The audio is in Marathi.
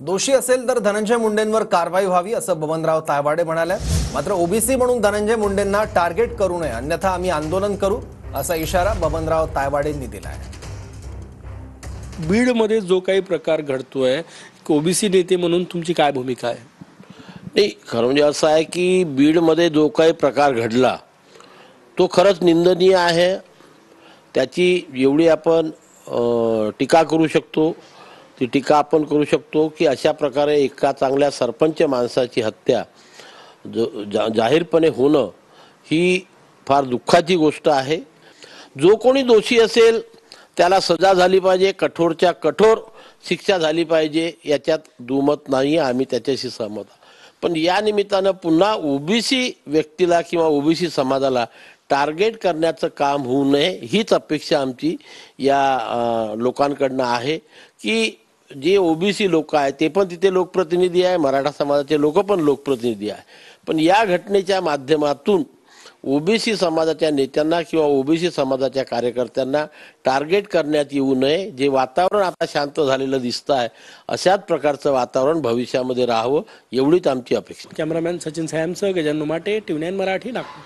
दोषी असेल तर धनंजय मुंडेंवर कारवाई व्हावी असं बबनराव तायवाडे म्हणाले। मात्र ओबीसी म्हणून धनंजय मुंडेंना टार्गेट करू नये, अन्यथा आम्ही आंदोलन करू असा इशारा बबनराव तायवाडेंनी दिला आहे। बीडमध्ये जो काही प्रकार घडतोय, ओबीसी नेते म्हणून तुमची काय भूमिका आहे? नाही, खरं म्हणजे असं आहे की बीडमध्ये जो काही प्रकार घडला तो खरंच निंदनीय आहे। त्याची एवढी आपण टीका करू शकतो, ती टीका आपण करू शकतो की अशा प्रकारे एका चांगल्या सरपंच माणसाची हत्या जाहीरपणे होणं ही फार दुःखाची गोष्ट आहे। जो कोणी दोषी असेल त्याला सजा झाली पाहिजे, कठोरच्या कठोर शिक्षा झाली पाहिजे, याच्यात दुमत नाही, आम्ही त्याच्याशी सहमत आहोत। पण या निमित्तानं पुन्हा ओबीसी व्यक्तीला किंवा ओबीसी समाजाला टार्गेट करण्याचं काम होऊ नये हीच अपेक्षा आमची या लोकांकडनं आहे की जे ओबीसी लोक आहेत ते पण तिथे लोकप्रतिनिधी आहे, मराठा समाजाचे लोक पण लोकप्रतिनिधी आहे, पण या घटनेच्या माध्यमातून ओबीसी समाजाच्या नेत्यांना किंवा ओबीसी समाजाच्या कार्यकर्त्यांना टार्गेट करण्यात येऊ नये। जे वातावरण आता शांत झालेलं दिसतं आहे अशाच प्रकारचं वातावरण भविष्यामध्ये राहावं एवढीच आमची अपेक्षा। कॅमेरामॅन सचिन सायमसह गजानन माटे, TV9 मराठी, नागपूर।